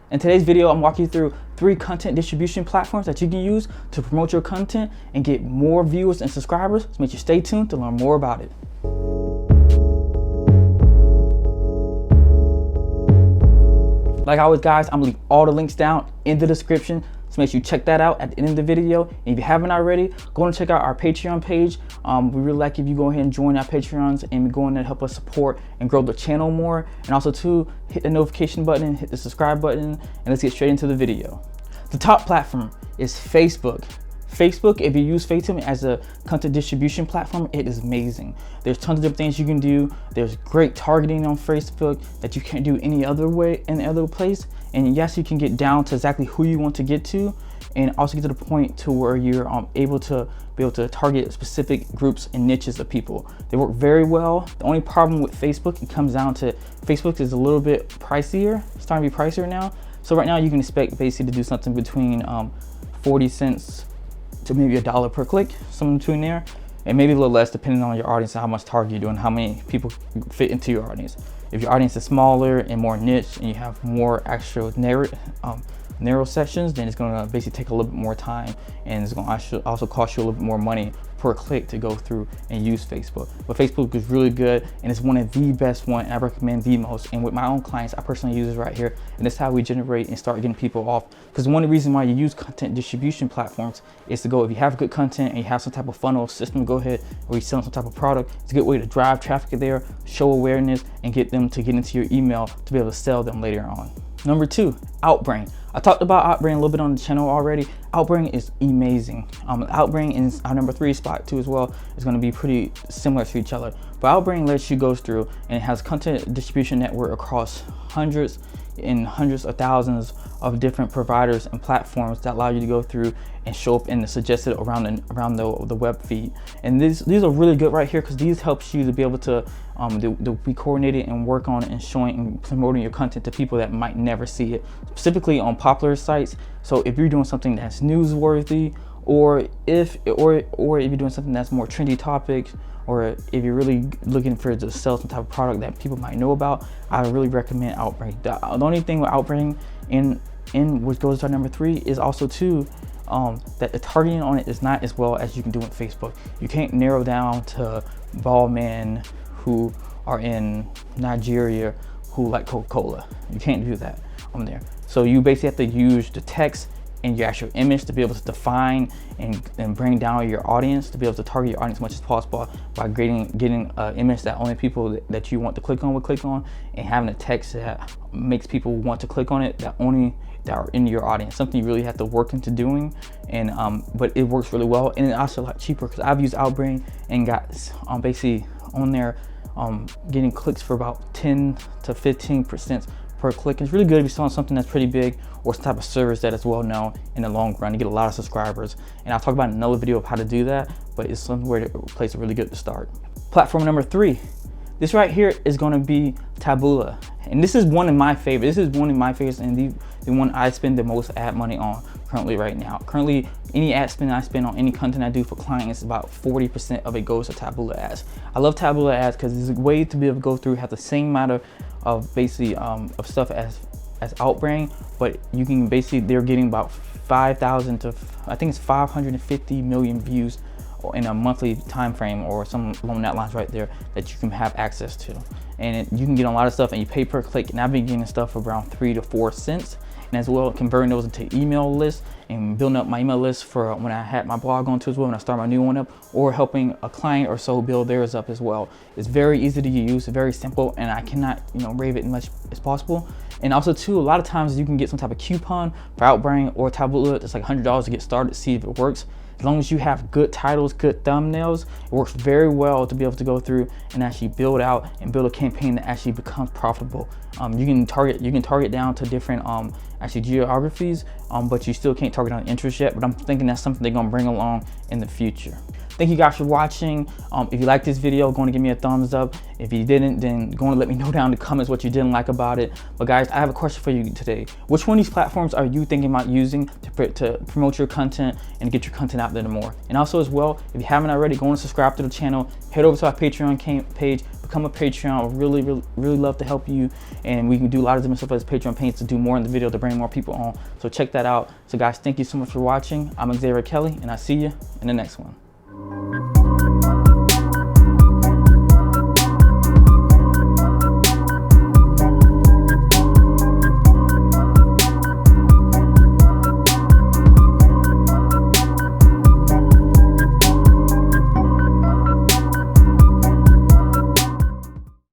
In today's video, I'm walking you through 3 content distribution platforms that you can use to promote your content and get more viewers and subscribers. So make sure you stay tuned to learn more about it. Like always, guys, I'm gonna leave all the links down in the description. So make sure you check that out at the end of the video. And if you haven't already, go and check out our Patreon page. We really like if you go ahead and join our Patreons and go in there and help us support and grow the channel more. And also too, hit the notification button, hit the subscribe button, and let's get straight into the video. The top platform is Facebook. Facebook, if you use Facebook as a content distribution platform, it is amazing. There's tons of different things you can do. There's great targeting on Facebook that you can't do any other way, any other place. And yes, you can get down to exactly who you want to get to, and also get to the point to where you're able to target specific groups and niches of people. They work very well. The only problem with Facebook, it comes down to Facebook is a little bit pricier. It's starting to be pricier now. So right now you can expect basically to do something between 40 cents to maybe $1 per click, something between there, and maybe a little less depending on your audience and how much target you're doing, how many people fit into your audience. If your audience is smaller and more niche and you have more actual narrow sections, then it's going to basically take a little bit more time, and it's going to also cost you a little bit more money per click to go through and use Facebook. But Facebook is really good, and it's one of the best one, and I recommend the most. And with my own clients, I personally use this right here, and that's how we generate and start getting people off. Because one of the reasons why you use content distribution platforms is to go, if you have good content and you have some type of funnel system, go ahead, or you're selling some type of product, it's a good way to drive traffic there, show awareness, and get them to get into your email to be able to sell them later on. Number 2, OutBrain. I talked about OutBrain a little bit on the channel already. OutBrain is amazing. OutBrain is our number 3 spot too as well. It's going to be pretty similar to each other. But OutBrain lets you go through, and it has content distribution network across hundreds of thousands of different providers and platforms that allow you to go through and show up in the suggested around the web feed. And these are really good right here, because these helps you to be able to be coordinated and work on and showing and promoting your content to people that might never see it, specifically on popular sites. So if you're doing something that's newsworthy, or if you're doing something that's more trendy topics, or if you're really looking to sell some type of product that people might know about, I really recommend OutBrain. The only thing with OutBrain, which goes to our number 3, is also too that the targeting on it is not as well as you can do with Facebook. You can't narrow down to bald men who are in Nigeria who like Coca-Cola. You can't do that on there. So you basically have to use the text and your actual image to be able to define and bring down your audience, to be able to target your audience as much as possible by getting an image that only people that you want to click on would click on, and having a text that makes people want to click on it that are in your audience. Something you really have to work into doing, and but it works really well, and it's also a lot cheaper, because I've used OutBrain and got basically on there getting clicks for about 10 to 15% per click. It's really good if you're selling something that's pretty big, or some type of service that is well known in the long run. You get a lot of subscribers, and I'll talk about another video of how to do that, but it's somewhere a place really good to start. Platform number 3, this right here is going to be Taboola, and this is one of my favorites. This is one of my favorites, and the one I spend the most ad money on currently right now. Currently, any ad spend I spend on any content I do for clients, about 40% of it goes to Taboola ads. I love Taboola ads because it's a way to be able to go through, have the same amount of basically of stuff as OutBrain, but you can basically, they're getting about 5,000 to, I think it's 550 million views in a monthly time frame, or some along that lines right there, that you can have access to. And you can get a lot of stuff, and you pay per click, and I've been getting stuff for around 3 to 4 cents. And as well, converting those into email lists and building up my email list for when I had my blog on too as well, when I start my new one up, or helping a client or so build theirs up as well. It's very easy to use, very simple, and I cannot rave it as much as possible. And also too, a lot of times you can get some type of coupon for OutBrain or Taboola. It's like $100 to get started, to see if it works. As long as you have good titles, good thumbnails, it works very well to be able to go through and actually build out and build a campaign that actually becomes profitable. You can target down to different actually geographies, but you still can't target on interest yet. But I'm thinking that's something they're gonna bring along in the future. thank you guys for watching. If you liked this video, go and give me a thumbs up. If you didn't, then go and let me know down in the comments what you didn't like about it. But guys, I have a question for you today. Which one of these platforms are you thinking about using to promote your content and get your content out there more? And also as well, if you haven't already, go and subscribe to the channel. Head over to our Patreon page. Become a Patreon. I would really love to help you, and we can do a lot of different stuff as Patreon pages to do more in the video to bring more people on. So check that out. So guys, thank you so much for watching. I'm Xavier Kelly, and I'll see you in the next one.